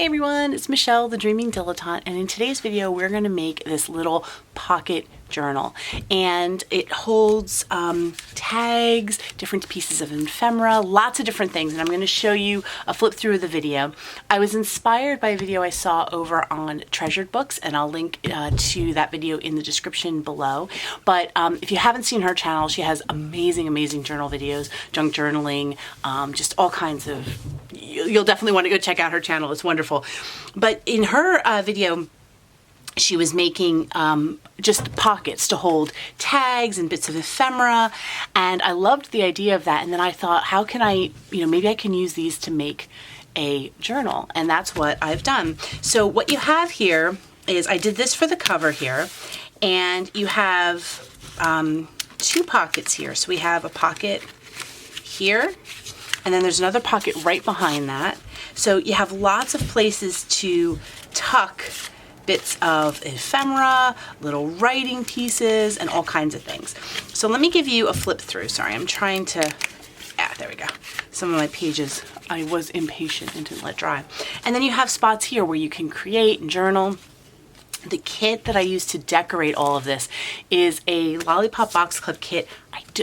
Hey everyone, it's Michelle, the Dreaming Dilettante, and in today's video we're going to make this little pocket journal, and it holds tags, different pieces of ephemera, lots of different things, and I'm going to show you a flip through of the video. I was inspired by a video I saw over on Treasured Books, and I'll link to that video in the description below. But if you haven't seen her channel, she has amazing journal videos, junk journaling, just all kinds of, you'll definitely want to go check out her channel. It's wonderful. But in her video, she was making just pockets to hold tags and bits of ephemera, and I loved the idea of that. And then I thought, how can I, maybe I can use these to make a journal, and that's what I've done. So what you have here is, I did this for the cover here, and you have two pockets here. So we have a pocket here, and then there's another pocket right behind that. So you have lots of places to tuck bits of ephemera, little writing pieces, and all kinds of things. So let me give you a flip through. Sorry, I'm trying to, there we go. Some of my pages, I was impatient and didn't let dry. And then you have spots here where you can create and journal. The kit that I use to decorate all of this is a Lollipop Box Club kit.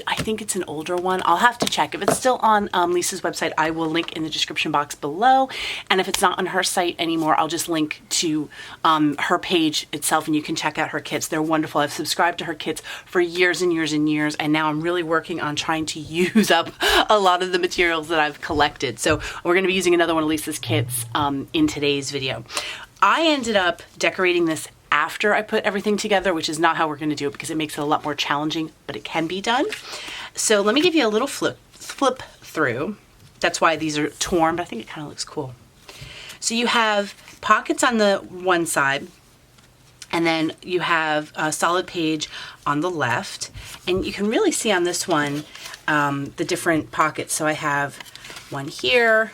I think it's an older one. I'll have to check. If it's still on Lisa's website, I will link in the description box below. And if it's not on her site anymore, I'll just link to her page itself, and you can check out her kits. They're wonderful. I've subscribed to her kits for years and years and years, and now I'm really working on trying to use up a lot of the materials that I've collected. So we're going to be using another one of Lisa's kits in today's video. I ended up decorating this after I put everything together, which is not how we're going to do it because it makes it a lot more challenging, but it can be done. So let me give you a little flip through. That's why these are torn, but I think it kind of looks cool. So you have pockets on the one side, and then you have a solid page on the left, and you can really see on this one the different pockets. So I have one here.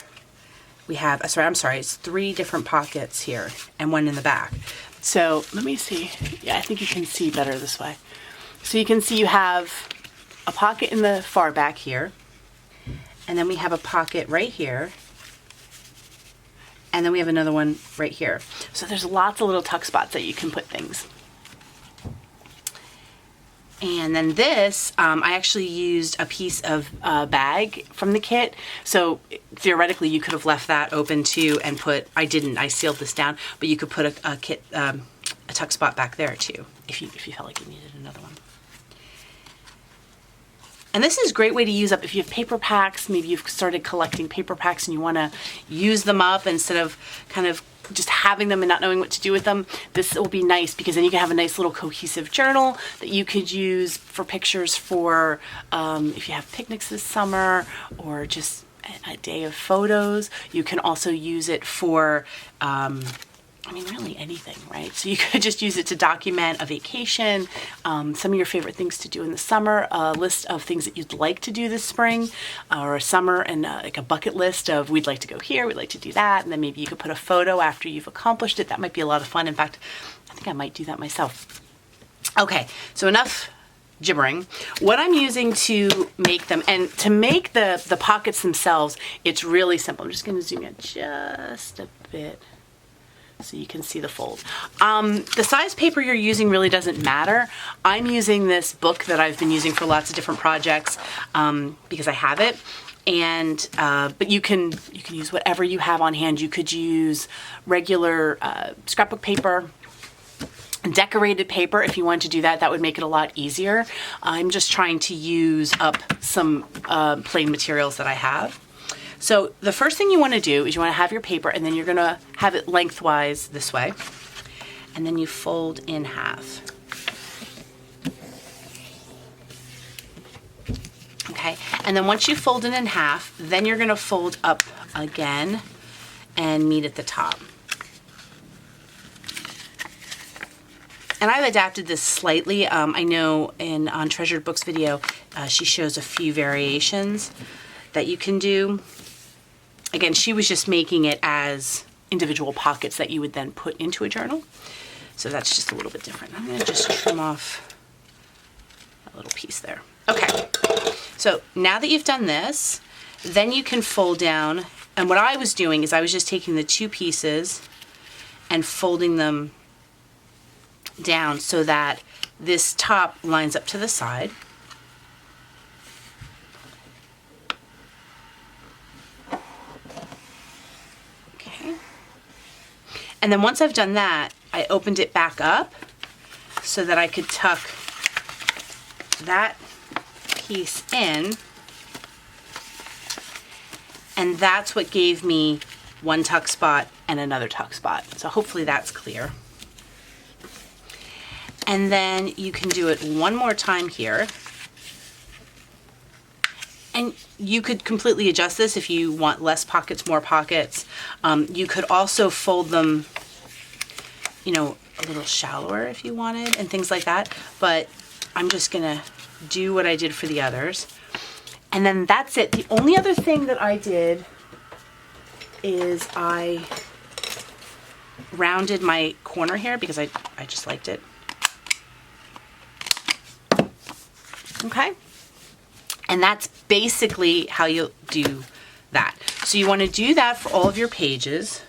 We have, it's 3 different pockets here and one in the back. So let me see. Yeah, I think you can see better this way. So you can see you have a pocket in the far back here, and then we have a pocket right here, and then we have another one right here. So there's lots of little tuck spots that you can put things. And then this, I actually used a piece of bag from the kit. So theoretically, you could have left that open too and put, I didn't, I sealed this down, but you could put a tuck spot back there too, if you felt like you needed another one. And this is a great way to use up if you have paper packs. Maybe you've started collecting paper packs and you want to use them up instead of kind of just having them and not knowing what to do with them. This will be nice because then you can have a nice little cohesive journal that you could use for pictures for if you have picnics this summer or just a day of photos. You can also use it for really anything, right? So you could just use it to document a vacation, some of your favorite things to do in the summer, a list of things that you'd like to do this spring or a summer, and like a bucket list of we'd like to go here, we'd like to do that, and then maybe you could put a photo after you've accomplished it. That might be a lot of fun. In fact, I think I might do that myself. Okay, so enough gibbering. What I'm using to make them, and to make the pockets themselves, it's really simple. I'm just going to zoom in just a bit so you can see the fold. The size paper you're using really doesn't matter. I'm using this book that I've been using for lots of different projects because I have it. And but you can use whatever you have on hand. You could use regular scrapbook paper, decorated paper if you want to do that. That would make it a lot easier. I'm just trying to use up some plain materials that I have. So the first thing you want to do is you want to have your paper, and then you're going to have it lengthwise this way, and then you fold in half. Okay, and then once you fold it in half, then you're going to fold up again and meet at the top. And I've adapted this slightly. I know on Treasured Books video, she shows a few variations that you can do. Again, she was just making it as individual pockets that you would then put into a journal. So that's just a little bit different. I'm going to just trim off a little piece there. Okay, so now that you've done this, then you can fold down And what I was doing is I was just taking the two pieces and folding them down so that this top lines up to the side. Okay. And then once I've done that, I opened it back up so that I could tuck that piece in. And that's what gave me one tuck spot and another tuck spot. So hopefully that's clear. And then you can do it one more time here. And you could completely adjust this if you want less pockets, more pockets. You could also fold them, you know, a little shallower if you wanted and things like that. But I'm just gonna do what I did for the others. And then that's it. The only other thing that I did is I rounded my corner here because I just liked it. Okay. And that's basically how you'll do that. So you want to do that for all of your pages.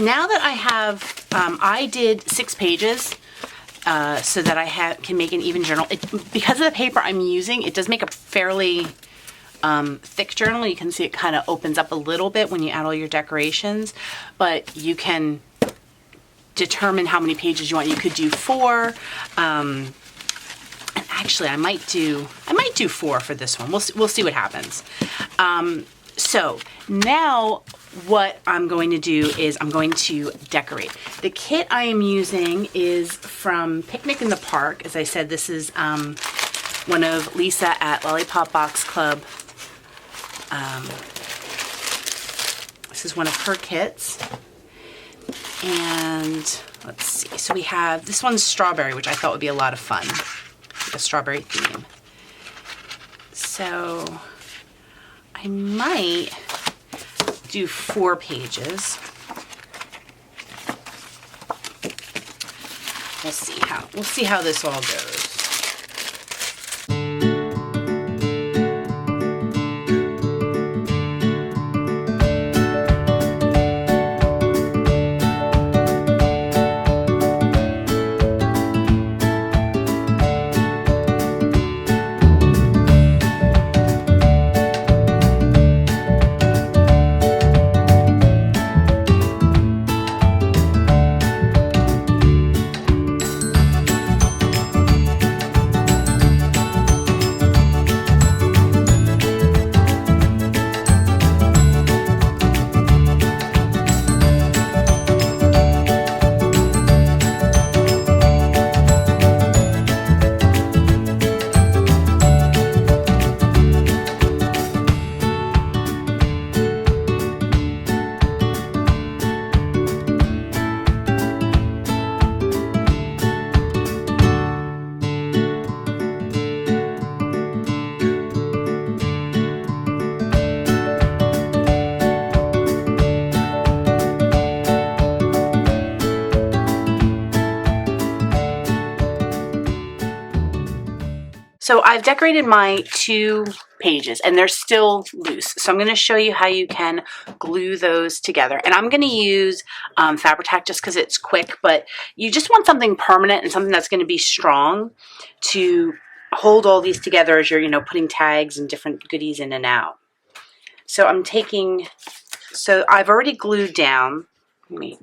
Now that I have, I did 6 pages so that I can make an even journal. Because of the paper I'm using, it does make a fairly thick journal. You can see it kind of opens up a little bit when you add all your decorations, but you can determine how many pages you want. You could do 4. And actually, I might do 4 for this one. We'll see what happens. So now what I'm going to do is I'm going to decorate. The kit I am using is from Picnic in the Park. As I said, this is one of Lisa at Lollipop Box Club. This is one of her kits. And let's see. So we have, this one's strawberry, which I thought would be a lot of fun. A strawberry theme. So I might do 4 pages. We'll see how this all goes. So I've decorated my 2 pages and they're still loose. So I'm going to show you how you can glue those together. And I'm going to use Fabri-Tac just because it's quick, but you just want something permanent and something that's going to be strong to hold all these together as you're, putting tags and different goodies in and out. So so I've already glued down. Let me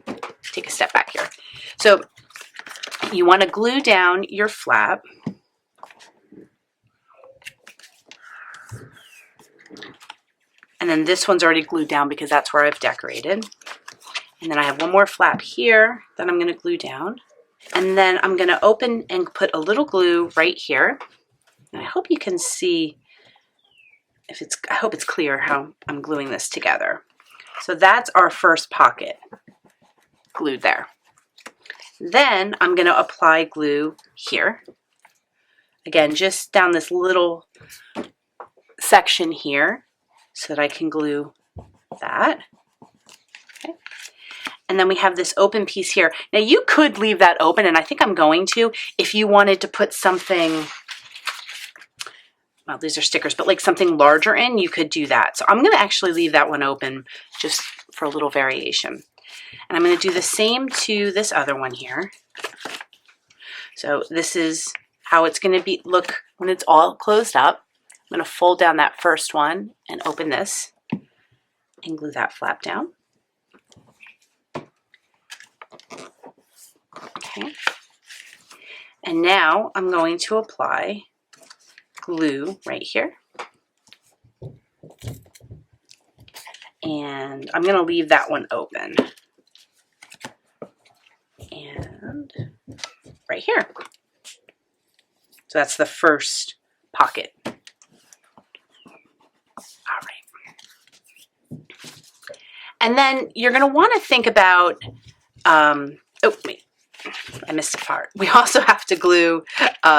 take a step back here. So you want to glue down your flap. And then this one's already glued down because that's where I've decorated. And then I have one more flap here that I'm going to glue down. And then I'm going to open and put a little glue right here. And I hope you can see if it's, I hope it's clear how I'm gluing this together. So that's our first pocket glued there. Then I'm going to apply glue here. Again, just down this little section here so that I can glue that. Okay. And then we have this open piece here. Now you could leave that open, and I think I'm going to, if you wanted to put something, well, these are stickers, but like something larger in, you could do that. So I'm going to actually leave that one open just for a little variation. And I'm going to do the same to this other one here. So this is how it's going to be look when it's all closed up. I'm going to fold down that first one and open this and glue that flap down. Okay. And now I'm going to apply glue right here. And I'm going to leave that one open. And right here. So that's the first pocket. All right. And then you're going to want to think about, oh, wait, I missed a part. We also have to glue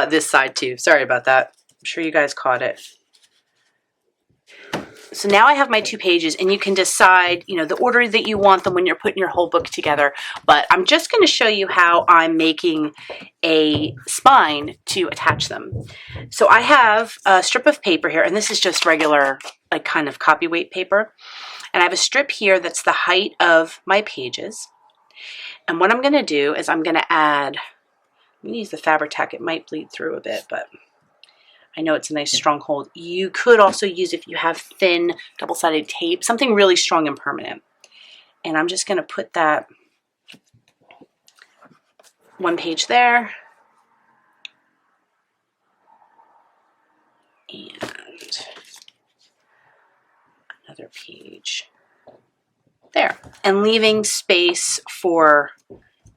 this side too. Sorry about that. I'm sure you guys caught it. So now I have my 2 pages, and you can decide, you know, the order that you want them when you're putting your whole book together. But I'm just going to show you how I'm making a spine to attach them. So I have a strip of paper here, and this is just regular, like kind of copyweight paper. And I have a strip here that's the height of my pages. And what I'm going to do is I'm going to add, I'm going to use the Fabri-Tac. It might bleed through a bit, but I know it's a nice strong hold. You could also use, if you have thin double-sided tape, something really strong and permanent. And I'm just going to put that one page there. And another page there. And leaving space for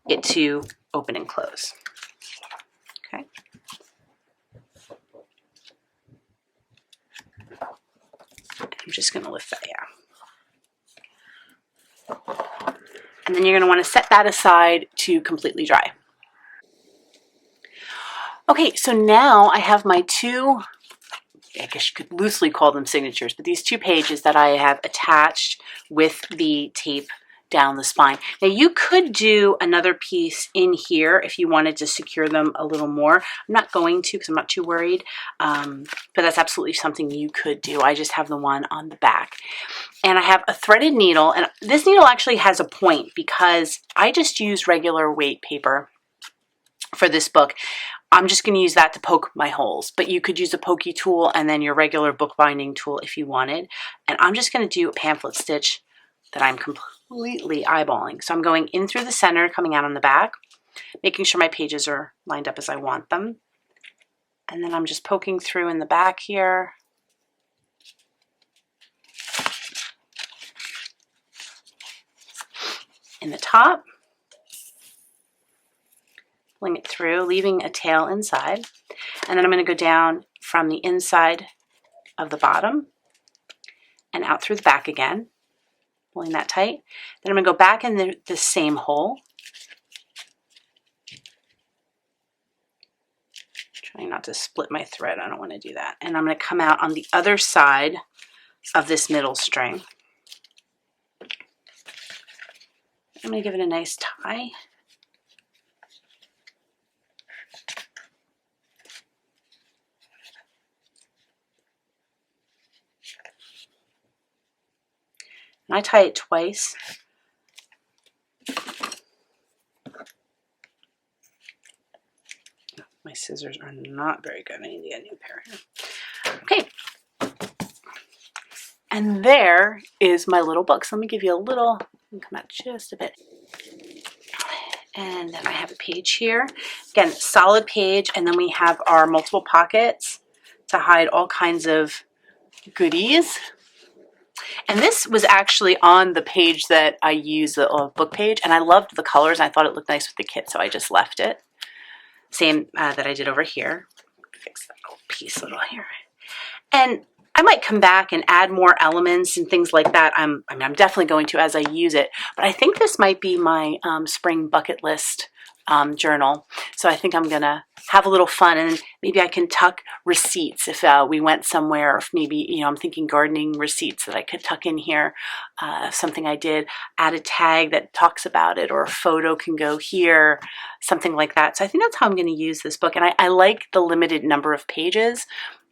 it to open and close. Okay. I'm just going to lift that, yeah. And then you're going to want to set that aside to completely dry. Okay, so now I have my 2, I guess you could loosely call them signatures, but these 2 pages that I have attached with the tape down the spine. Now you could do another piece in here if you wanted to secure them a little more. I'm not going to because I'm not too worried, but that's absolutely something you could do. I just have the one on the back. And I have a threaded needle, and this needle actually has a point because I just use regular weight paper for this book. I'm just going to use that to poke my holes, but you could use a pokey tool and then your regular bookbinding tool if you wanted. And I'm just going to do a pamphlet stitch that I'm completely eyeballing. So I'm going in through the center, coming out on the back, making sure my pages are lined up as I want them. And then I'm just poking through in the back here. In the top. Pulling it through, leaving a tail inside. And then I'm going to go down from the inside of the bottom and out through the back again, pulling that tight. Then I'm going to go back in the same hole. Trying not to split my thread, I don't want to do that. And I'm going to come out on the other side of this middle string. I'm going to give it a nice tie. And I tie it twice. My scissors are not very good. I need to get a new pair here. Okay. And there is my little book. So let me give you a little, come out just a bit. And then I have a page here. Again, solid page. And then we have our multiple pockets to hide all kinds of goodies. And this was actually on the page that I use, the book page, and I loved the colors and I thought it looked nice with the kit, so I just left it. Same that I did over here. Fix that little piece a little here. And I might come back and add more elements and things like that. I'm definitely going to as I use it, but I think this might be my spring bucket list journal. So I think I'm gonna have a little fun, and maybe I can tuck receipts if we went somewhere, or if maybe, you know, I'm thinking gardening receipts that I could tuck in here, something I did, add a tag that talks about it, or a photo can go here, something like that. So I think that's how I'm gonna use this book, and I like the limited number of pages.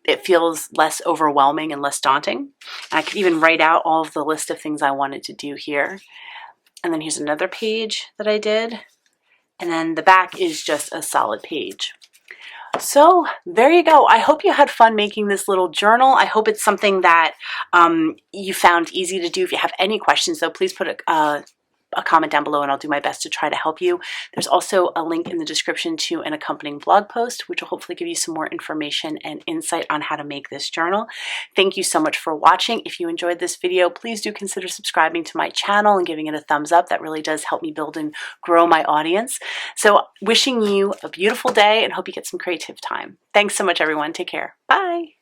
It feels less overwhelming and less daunting. And I could even write out all of the list of things I wanted to do here. And then here's another page that I did. And then the back is just a solid page. So there you go. I hope you had fun making this little journal. I hope it's something that you found easy to do. If you have any questions, though, please put a comment down below and I'll do my best to try to help you. There's also a link in the description to an accompanying blog post, which will hopefully give you some more information and insight on how to make this journal. Thank you so much for watching. If you enjoyed this video, please do consider subscribing to my channel and giving it a thumbs up. That really does help me build and grow my audience. So wishing you a beautiful day and hope you get some creative time. Thanks so much, everyone. Take care. Bye.